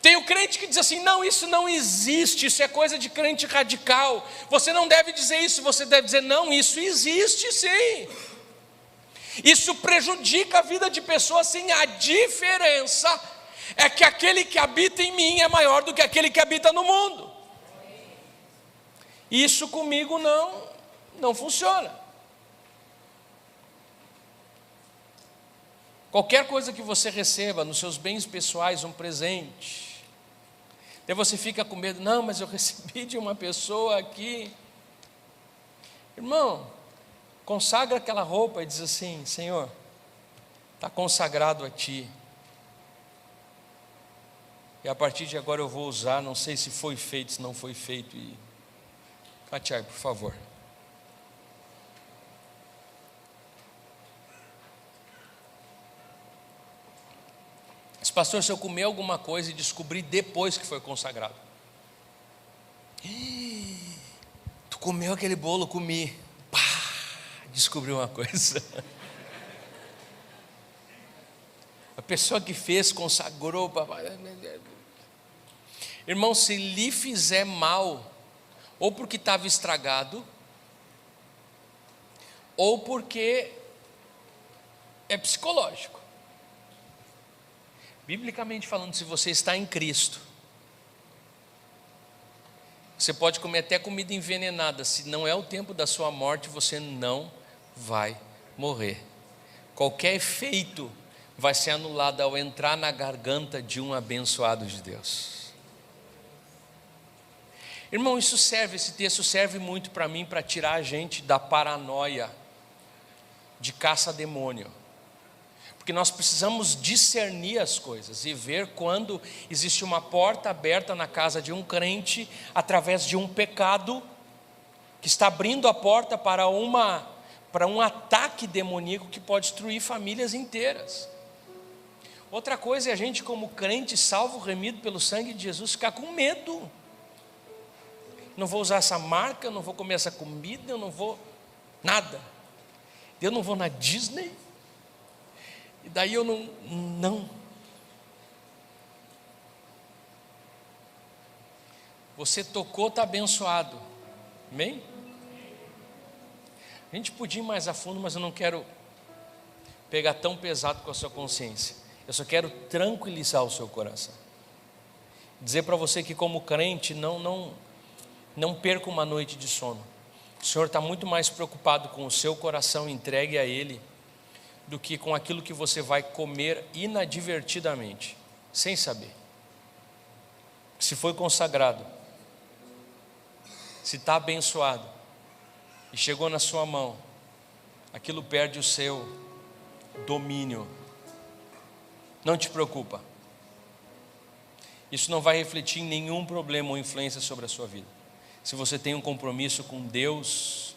Tem o crente que diz assim, não, isso não existe, isso é coisa de crente radical. Você não deve dizer isso, você deve dizer, não, isso existe sim. Isso prejudica a vida de pessoas, sim. A diferença é que aquele que habita em mim é maior do que aquele que habita no mundo. Isso comigo não funciona. Qualquer coisa que você receba nos seus bens pessoais, um presente, daí você fica com medo, não, mas eu recebi de uma pessoa aqui. Irmão, consagra aquela roupa e diz assim: Senhor, está consagrado a Ti. E a partir de agora eu vou usar, não sei se foi feito, se não foi feito. E Catiai, por favor. Mas pastor, se eu comer alguma coisa e descobrir depois que foi consagrado. Tu comeu aquele bolo, comi. Pá, descobri uma coisa. A pessoa que fez, consagrou. Irmão, se lhe fizer mal, ou porque estava estragado, ou porque é psicológico. Biblicamente falando, se você está em Cristo, você pode comer até comida envenenada. Se não é o tempo da sua morte, você não vai morrer. Qualquer efeito vai ser anulado ao entrar na garganta de um abençoado de Deus. Irmão, esse texto serve muito para mim, para tirar a gente da paranoia de caça-demônio. Porque nós precisamos discernir as coisas e ver quando existe uma porta aberta na casa de um crente através de um pecado que está abrindo a porta para um ataque demoníaco que pode destruir famílias inteiras. Outra coisa é a gente, como crente salvo, remido pelo sangue de Jesus, ficar com medo. Não vou usar essa marca, não vou comer essa comida, eu não vou nada. Eu não vou na Disney. E daí eu não. Você tocou, está abençoado. Amém? A gente podia ir mais a fundo, mas eu não quero pegar tão pesado com a sua consciência. Eu só quero tranquilizar o seu coração. Dizer para você que, como crente, não perca uma noite de sono. O Senhor está muito mais preocupado com o seu coração entregue a Ele do que com aquilo que você vai comer inadvertidamente, sem saber. Se foi consagrado, se está abençoado e chegou na sua mão, aquilo perde o seu domínio. Não te preocupa. Isso não vai refletir em nenhum problema ou influência sobre a sua vida. Se você tem um compromisso com Deus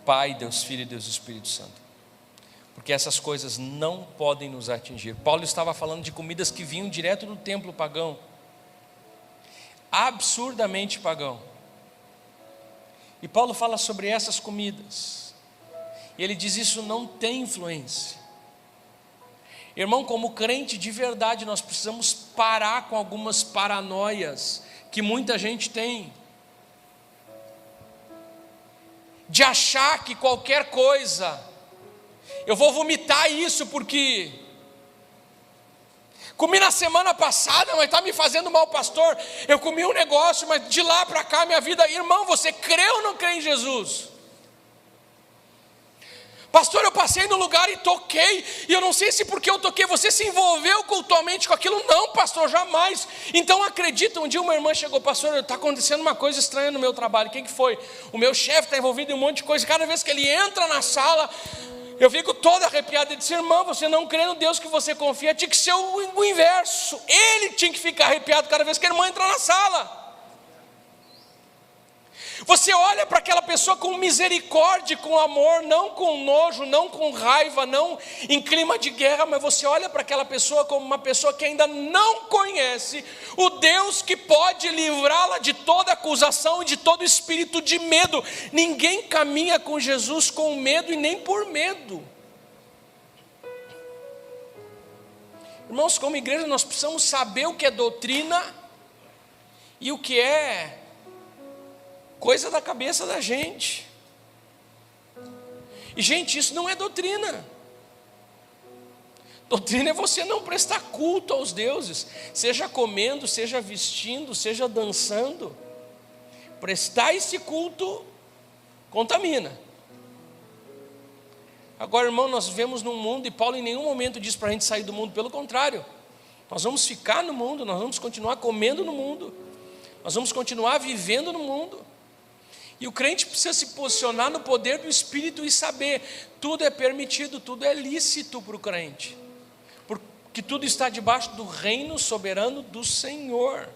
Pai, Deus Filho e Deus Espírito Santo, porque essas coisas não podem nos atingir. Paulo estava falando de comidas que vinham direto do templo pagão, absurdamente pagão, e Paulo fala sobre essas comidas, e ele diz: isso não tem influência. Irmão, como crente de verdade, nós precisamos parar com algumas paranoias que muita gente tem, de achar que qualquer coisa, eu vou vomitar isso porque comi na semana passada, mas está me fazendo mal, pastor. Eu comi um negócio, mas de lá para cá minha vida. Irmão, você crê ou não crê em Jesus? Pastor, eu passei no lugar e toquei, e eu não sei se porque eu toquei, você se envolveu cultualmente com aquilo. Não, pastor, jamais. Então acredita, um dia uma irmã chegou: pastor, está acontecendo uma coisa estranha no meu trabalho. O que foi? O meu chefe está envolvido em um monte de coisa. Cada vez que ele entra na sala, eu fico toda arrepiada. Ele disse: irmã, você não crê no Deus que você confia. Tinha que ser o inverso. Ele tinha que ficar arrepiado cada vez que a irmã entra na sala. Você olha para aquela pessoa com misericórdia, com amor, não com nojo, não com raiva, não em clima de guerra, mas você olha para aquela pessoa como uma pessoa que ainda não conhece o Deus que pode livrá-la de toda acusação e de todo espírito de medo. Ninguém caminha com Jesus com medo e nem por medo. Irmãos, como igreja nós precisamos saber o que é doutrina e o que é coisa da cabeça da gente. E gente, isso não é doutrina. Doutrina é você não prestar culto aos deuses, seja comendo, seja vestindo, seja dançando. Prestar esse culto contamina. Agora, irmão, nós vivemos num mundo, e Paulo em nenhum momento diz para a gente sair do mundo. Pelo contrário, nós vamos ficar no mundo, nós vamos continuar comendo no mundo, nós vamos continuar vivendo no mundo. E o crente precisa se posicionar no poder do Espírito e saber, tudo é permitido, tudo é lícito para o crente, porque tudo está debaixo do reino soberano do Senhor.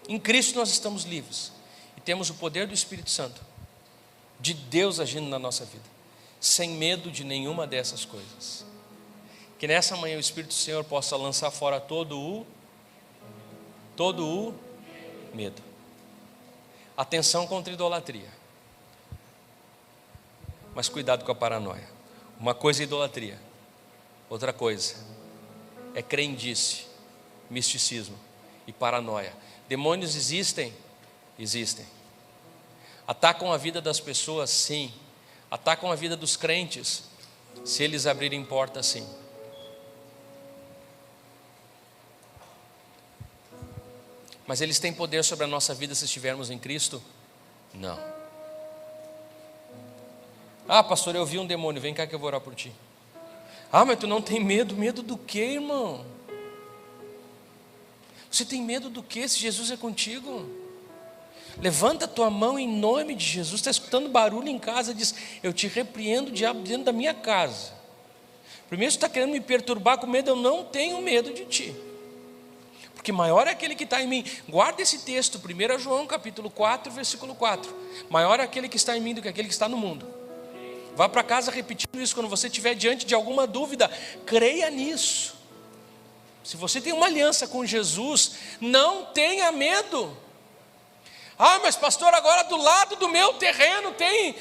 Em Cristo nós estamos livres, e temos o poder do Espírito Santo, de Deus agindo na nossa vida, sem medo de nenhuma dessas coisas. Que nessa manhã o Espírito do Senhor possa lançar fora todo o medo. Atenção contra a idolatria, mas cuidado com a paranoia. Uma coisa é idolatria, outra coisa é crendice, misticismo e paranoia. Demônios existem? Existem. Atacam a vida das pessoas? Sim. Atacam a vida dos crentes? Se eles abrirem porta, sim. Mas eles têm poder sobre a nossa vida se estivermos em Cristo? Não. Ah, pastor, eu vi um demônio, vem cá que eu vou orar por ti. Ah, mas tu não tem medo? Medo do quê, irmão? Você tem medo do quê se Jesus é contigo? Levanta a tua mão em nome de Jesus. Está escutando barulho em casa, diz: eu te repreendo, diabo, dentro da minha casa. Primeiro você está querendo me perturbar com medo, eu não tenho medo de ti, porque maior é aquele que está em mim. Guarda esse texto, 1 João capítulo 4, versículo 4. Maior é aquele que está em mim do que aquele que está no mundo. Vá para casa repetindo isso, quando você estiver diante de alguma dúvida, creia nisso. Se você tem uma aliança com Jesus, não tenha medo. Ah, mas pastor, agora do lado do meu terreno tem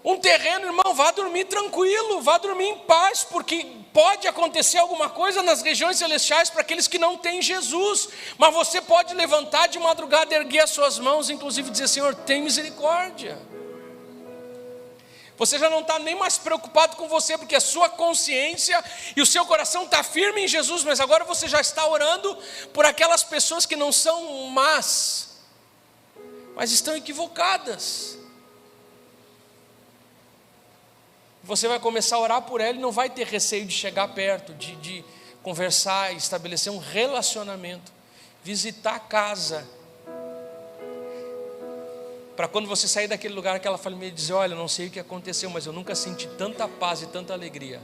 um terreno, irmão, vá dormir tranquilo, vá dormir em paz, porque pode acontecer alguma coisa nas regiões celestiais para aqueles que não têm Jesus, mas você pode levantar de madrugada, erguer as suas mãos, inclusive dizer: Senhor, tem misericórdia. Você já não está nem mais preocupado com você, porque a sua consciência e o seu coração está firme em Jesus, mas agora você já está orando por aquelas pessoas que não são más, mas estão equivocadas. Você vai começar a orar por ela e não vai ter receio de chegar perto, de conversar, estabelecer um relacionamento, visitar a casa, para quando você sair daquele lugar, aquela família dizer: olha, não sei o que aconteceu, mas eu nunca senti tanta paz e tanta alegria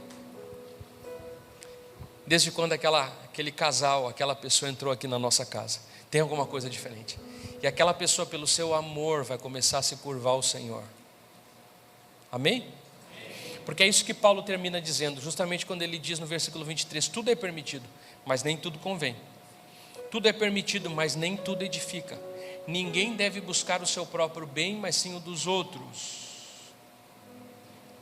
desde quando aquele casal, aquela pessoa entrou aqui na nossa casa. Tem alguma coisa diferente, e aquela pessoa, pelo seu amor, vai começar a se curvar ao Senhor. Amém? Porque é isso que Paulo termina dizendo, justamente quando ele diz no versículo 23, tudo é permitido, mas nem tudo convém. Tudo é permitido, mas nem tudo edifica. Ninguém deve buscar o seu próprio bem, mas sim o dos outros.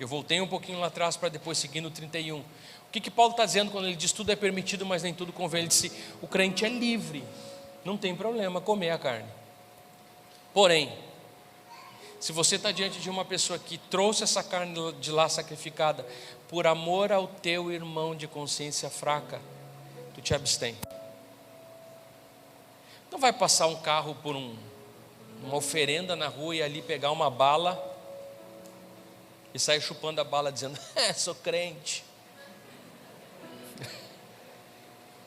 Eu voltei um pouquinho lá atrás para depois seguir no 31. O que Paulo está dizendo quando ele diz tudo é permitido, mas nem tudo convém? Ele disse: o crente é livre, não tem problema comer a carne. Porém, se você está diante de uma pessoa que trouxe essa carne de lá sacrificada por amor ao teu irmão de consciência fraca, tu te abstém. Não vai passar um carro por uma oferenda na rua e ali pegar uma bala e sair chupando a bala dizendo: sou crente.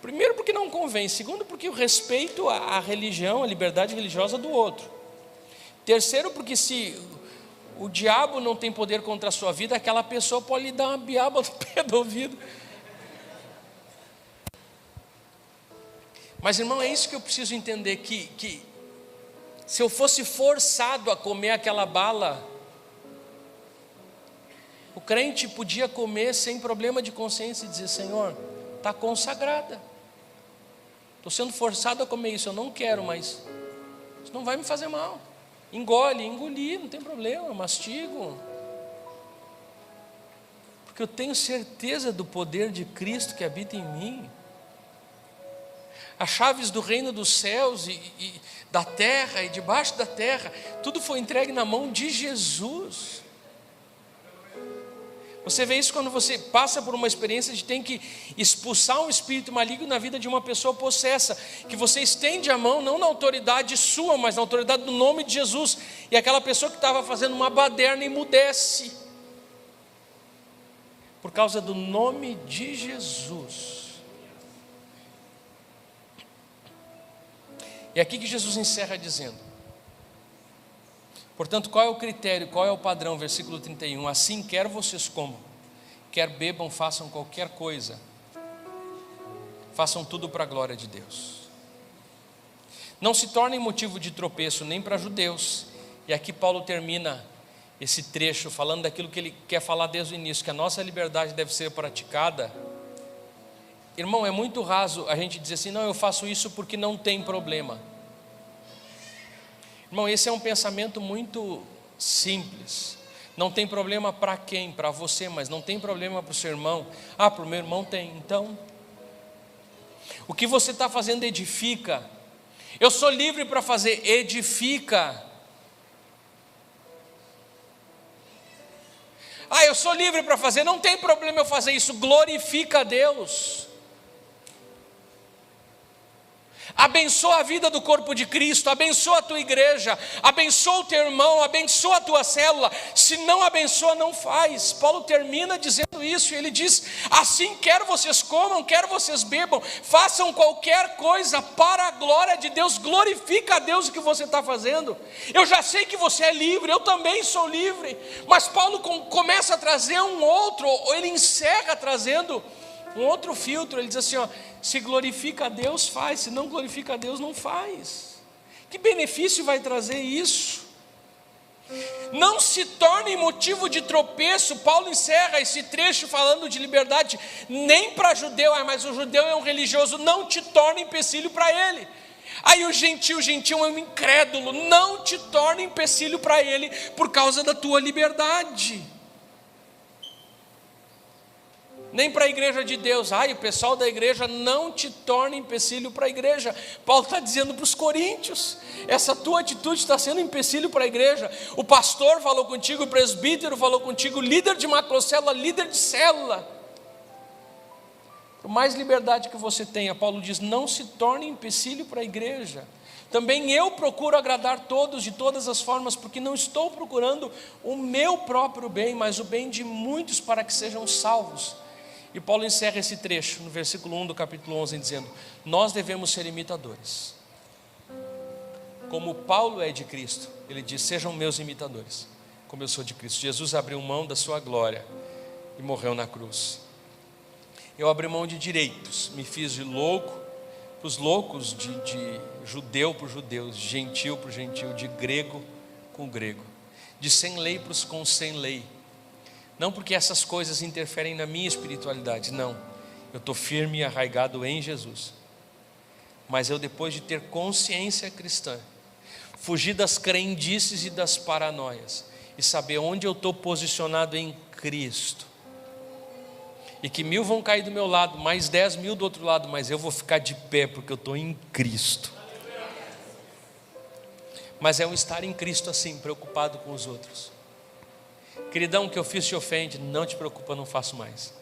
Primeiro, porque não convém. Segundo, porque o respeito à religião, à liberdade religiosa do outro. Terceiro, porque se o diabo não tem poder contra a sua vida, aquela pessoa pode lhe dar uma biaba no pé do ouvido. Mas, irmão, é isso que eu preciso entender, que se eu fosse forçado a comer aquela bala, o crente podia comer sem problema de consciência e dizer: Senhor, está consagrada, estou sendo forçado a comer isso, eu não quero, mas isso não vai me fazer mal. Engolir, não tem problema, mastigo, porque eu tenho certeza do poder de Cristo que habita em mim. As chaves do reino dos céus e da terra e debaixo da terra, tudo foi entregue na mão de Jesus. Você vê isso quando você passa por uma experiência de ter que expulsar um espírito maligno na vida de uma pessoa possessa, que você estende a mão não na autoridade sua, mas na autoridade do nome de Jesus, e aquela pessoa que estava fazendo uma baderna emudece por causa do nome de Jesus. É aqui que Jesus encerra dizendo: portanto, qual é o critério, qual é o padrão? Versículo 31, assim quer vocês comam, quer bebam, façam qualquer coisa, façam tudo para a glória de Deus. Não se tornem motivo de tropeço nem para judeus. E aqui Paulo termina esse trecho falando daquilo que ele quer falar desde o início, que a nossa liberdade deve ser praticada. Irmão, é muito raso a gente dizer assim: não, eu faço isso porque não tem problema. Irmão, esse é um pensamento muito simples. Não tem problema para quem? Para você, mas não tem problema para o seu irmão. Ah, para o meu irmão tem. Então, o que você está fazendo edifica. Eu sou livre para fazer, edifica. Ah, eu sou livre para fazer, não tem problema eu fazer isso, glorifica a Deus. Abençoa a vida do corpo de Cristo, abençoa a tua igreja, abençoa o teu irmão, abençoa a tua célula. Se não abençoa, não faz. Paulo termina dizendo isso, e ele diz: assim quer vocês comam, quer vocês bebam, façam qualquer coisa para a glória de Deus. Glorifica a Deus o que você está fazendo. Eu já sei que você é livre, eu também sou livre, mas Paulo começa a trazer um outro, ou ele encerra trazendo um outro filtro. Ele diz assim: ó, se glorifica a Deus, faz. Se não glorifica a Deus, não faz. Que benefício vai trazer isso? Não se torne motivo de tropeço. Paulo encerra esse trecho falando de liberdade, nem para judeu. Mas o judeu é um religioso, não te torne empecilho para ele. Aí o gentil é um incrédulo, não te torne empecilho para ele por causa da tua liberdade. Nem para a igreja de Deus. O pessoal da igreja, não te torne empecilho para a igreja. Paulo está dizendo para os coríntios: essa tua atitude está sendo empecilho para a igreja. O pastor falou contigo, o presbítero falou contigo, líder de macrocélula, líder de célula. Por mais liberdade que você tenha, Paulo diz: não se torne empecilho para a igreja. Também eu procuro agradar todos de todas as formas, porque não estou procurando o meu próprio bem, mas o bem de muitos, para que sejam salvos. E Paulo encerra esse trecho no versículo 1 do capítulo 11 dizendo: nós devemos ser imitadores. Como Paulo é de Cristo, ele diz: sejam meus imitadores, como eu sou de Cristo. Jesus abriu mão da sua glória e morreu na cruz. Eu abri mão de direitos, me fiz de louco para os loucos, de judeu para os judeus, de gentil para o gentil, de grego com o grego, de sem lei para os com sem lei. Não porque essas coisas interferem na minha espiritualidade, não. Eu estou firme e arraigado em Jesus. Mas eu, depois de ter consciência cristã, fugir das crendices e das paranoias, e saber onde eu estou posicionado em Cristo, e que 1000 vão cair do meu lado, mais 10.000 do outro lado, mas eu vou ficar de pé porque eu estou em Cristo. Mas é um estar em Cristo assim, preocupado com os outros. Queridão, o que eu fiz te ofende, não te preocupa, não faço mais.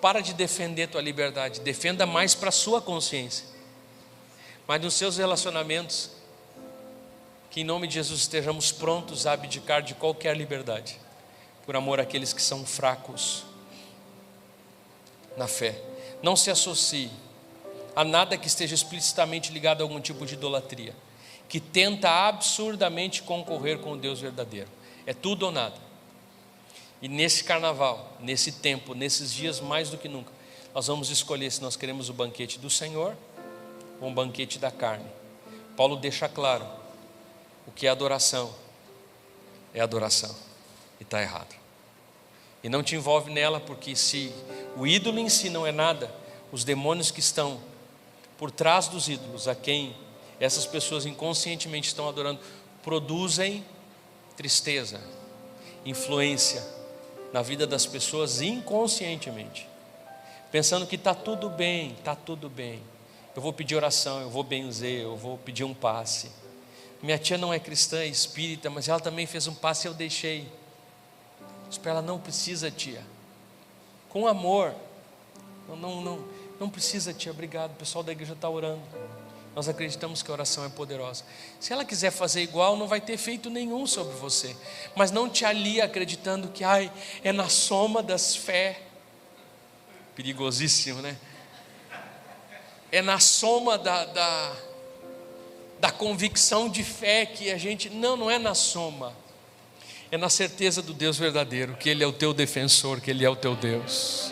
Para de defender tua liberdade, defenda mais para a sua consciência. Mas nos seus relacionamentos, que em nome de Jesus estejamos prontos a abdicar de qualquer liberdade, por amor àqueles que são fracos na fé. Não se associe a nada que esteja explicitamente ligado a algum tipo de idolatria, que tenta absurdamente concorrer com o Deus verdadeiro. É tudo ou nada. E nesse carnaval, nesse tempo, nesses dias mais do que nunca, nós vamos escolher se nós queremos o banquete do Senhor ou um banquete da carne. Paulo deixa claro: o que é adoração é adoração, e está errado. E não te envolve nela, porque se o ídolo em si não é nada, os demônios que estão por trás dos ídolos, a quem essas pessoas inconscientemente estão adorando, produzem tristeza, influência na vida das pessoas inconscientemente, pensando que está tudo bem, eu vou pedir oração, eu vou benzer, eu vou pedir um passe. Minha tia não é cristã, é espírita, mas ela também fez um passe e eu deixei. Diz para ela: não precisa, tia, com amor, não precisa, tia, obrigado, o pessoal da igreja está orando. Nós acreditamos que a oração é poderosa. Se ela quiser fazer igual, não vai ter efeito nenhum sobre você. Mas não te alie acreditando que é na soma das fé. Perigosíssimo, né? é na soma da convicção de fé que a gente... Não é na soma. É na certeza do Deus verdadeiro, que Ele é o teu defensor, que Ele é o teu Deus.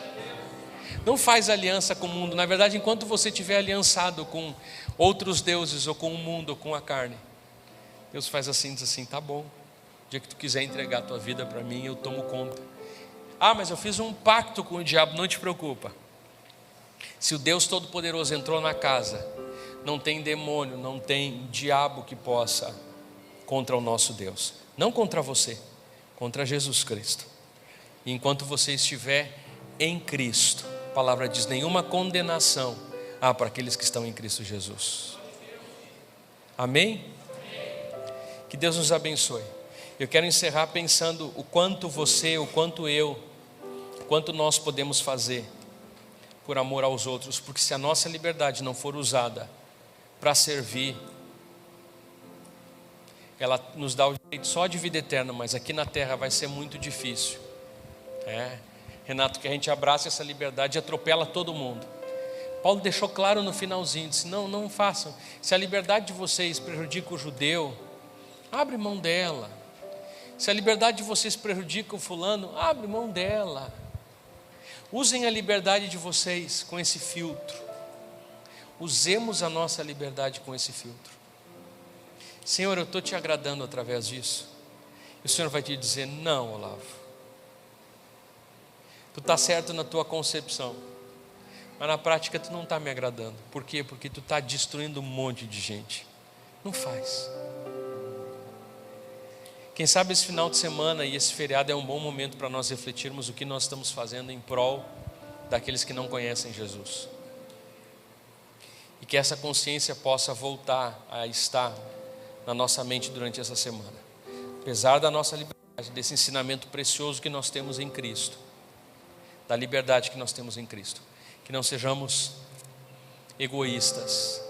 Não faz aliança com o mundo. Na verdade, enquanto você estiver aliançado com outros deuses, ou com o mundo, ou com a carne, Deus faz assim, diz assim: tá bom, o dia que tu quiser entregar a tua vida para mim, eu tomo conta. Ah, mas eu fiz um pacto com o diabo. Não te preocupa. Se o Deus Todo-Poderoso entrou na casa, não tem demônio, não tem diabo que possa contra o nosso Deus. Não contra você, contra Jesus Cristo. E enquanto você estiver em Cristo, a palavra diz: nenhuma condenação há para aqueles que estão em Cristo Jesus. Amém? Que Deus nos abençoe. Eu quero encerrar pensando o quanto você, o quanto eu, o quanto nós podemos fazer por amor aos outros, porque se a nossa liberdade não for usada para servir, ela nos dá o direito só de vida eterna, mas aqui na terra vai ser muito difícil. Renato, que a gente abrace essa liberdade e atropela todo mundo. Paulo deixou claro no finalzinho, disse: não façam. Se a liberdade de vocês prejudica o judeu, abre mão dela. Se a liberdade de vocês prejudica o fulano, abre mão dela. Usem a liberdade de vocês com esse filtro. Usemos a nossa liberdade com esse filtro. Senhor, eu estou te agradando através disso. E o Senhor vai te dizer: não, Olavo, tu está certo na tua concepção, mas na prática tu não está me agradando. Por quê? Porque tu está destruindo um monte de gente. Não faz. Quem sabe esse final de semana e esse feriado é um bom momento para nós refletirmos o que nós estamos fazendo em prol daqueles que não conhecem Jesus. E que essa consciência possa voltar a estar na nossa mente durante essa semana. Apesar da nossa liberdade, desse ensinamento precioso que nós temos em Cristo, da liberdade que nós temos em Cristo, que não sejamos egoístas,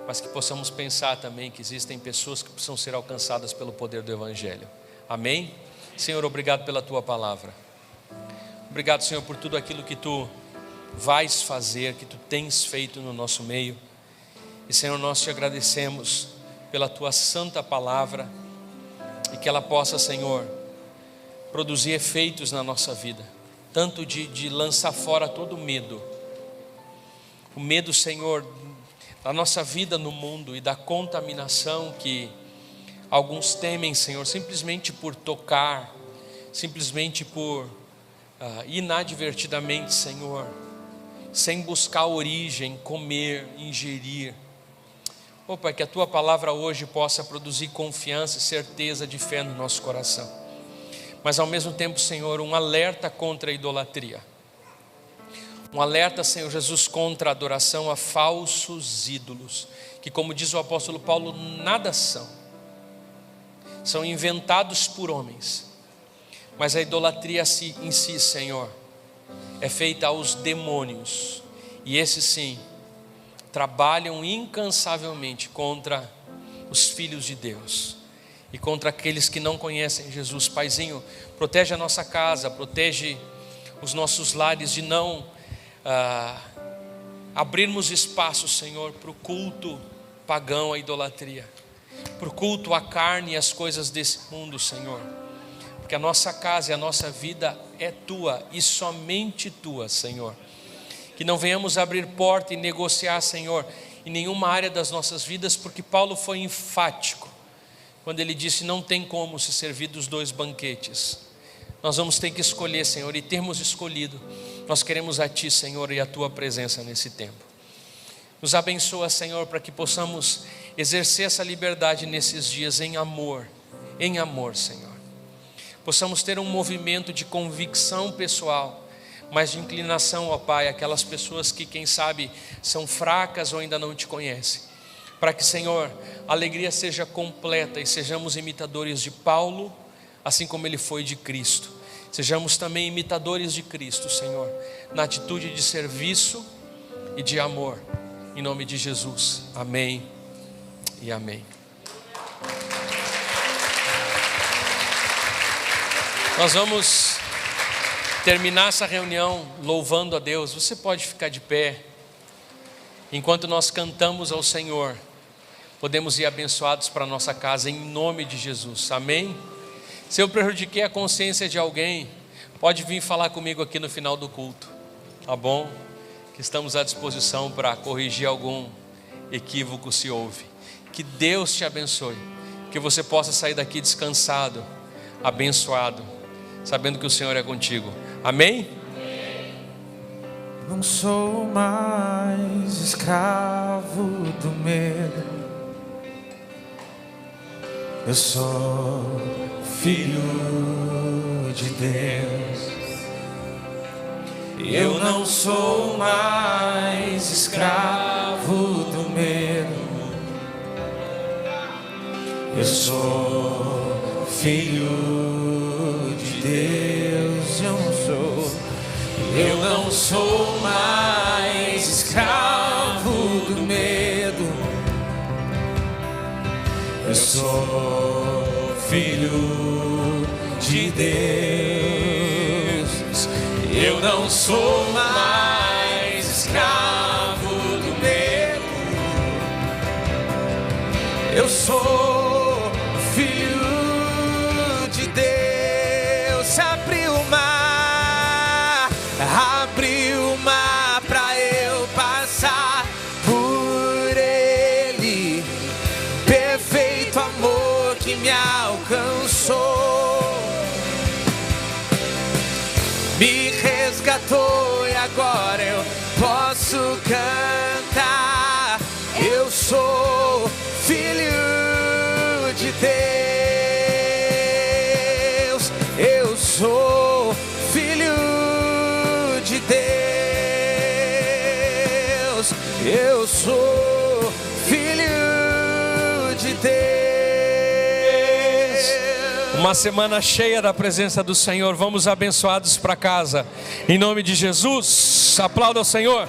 mas que possamos pensar também que existem pessoas que precisam ser alcançadas pelo poder do Evangelho. Amém? Senhor, obrigado pela Tua palavra. Obrigado, Senhor, por tudo aquilo que Tu vais fazer, que Tu tens feito no nosso meio. E, Senhor, nós Te agradecemos pela Tua santa palavra e que ela possa, Senhor, produzir efeitos na nossa vida, tanto de lançar fora todo o medo, Senhor, da nossa vida no mundo e da contaminação que alguns temem, Senhor, simplesmente por tocar, simplesmente por inadvertidamente, Senhor, sem buscar origem, comer, ingerir. Pai, que a Tua palavra hoje possa produzir confiança e certeza de fé no nosso coração, mas ao mesmo tempo, Senhor, um alerta contra a idolatria. Um alerta, Senhor Jesus, contra a adoração a falsos ídolos, que, como diz o apóstolo Paulo, nada são inventados por homens, mas a idolatria em si, Senhor, é feita aos demônios, e esses sim, trabalham incansavelmente contra os filhos de Deus, e contra aqueles que não conhecem Jesus. Paizinho, protege a nossa casa, protege os nossos lares de não abrirmos espaço, Senhor, para o culto pagão, a idolatria, para o culto à carne e às coisas desse mundo, Senhor, porque a nossa casa e a nossa vida é Tua e somente Tua, Senhor. Que não venhamos abrir porta e negociar, Senhor, em nenhuma área das nossas vidas, porque Paulo foi enfático quando ele disse: não tem como se servir dos dois banquetes. Nós vamos ter que escolher, Senhor, e termos escolhido. Nós queremos a Ti, Senhor, e a Tua presença nesse tempo. Nos abençoa, Senhor, para que possamos exercer essa liberdade nesses dias em amor, Senhor. Possamos ter um movimento de convicção pessoal, mas de inclinação, ó Pai, aquelas pessoas que, quem sabe, são fracas ou ainda não Te conhecem. Para que, Senhor, a alegria seja completa e sejamos imitadores de Paulo, assim como ele foi de Cristo. Sejamos também imitadores de Cristo, Senhor, na atitude de serviço e de amor. Em nome de Jesus. Amém e amém. Nós vamos terminar essa reunião louvando a Deus. Você pode ficar de pé. enquanto nós cantamos ao Senhor, podemos ir abençoados para a nossa casa, em nome de Jesus, amém? Se eu prejudiquei a consciência de alguém, pode vir falar comigo aqui no final do culto, tá bom? Que estamos à disposição para corrigir algum equívoco se houve. Que Deus te abençoe, que você possa sair daqui descansado, abençoado, sabendo que o Senhor é contigo, amém? Não sou mais escravo do medo, eu sou filho de Deus. Eu não sou mais escravo do medo, eu sou filho de Deus. Eu não sou mais escravo do medo, eu sou filho de Deus. Eu não sou mais escravo do medo, eu sou filho de Deus. Abriu o mar pra eu passar por ele, perfeito amor que me alcançou, me resgatou e agora eu posso cantar. Eu sou filho de Deus, eu sou filho de Deus, eu sou filho de Deus. Uma semana cheia da presença do Senhor. Vamos abençoados para casa, em nome de Jesus. Aplauda o Senhor.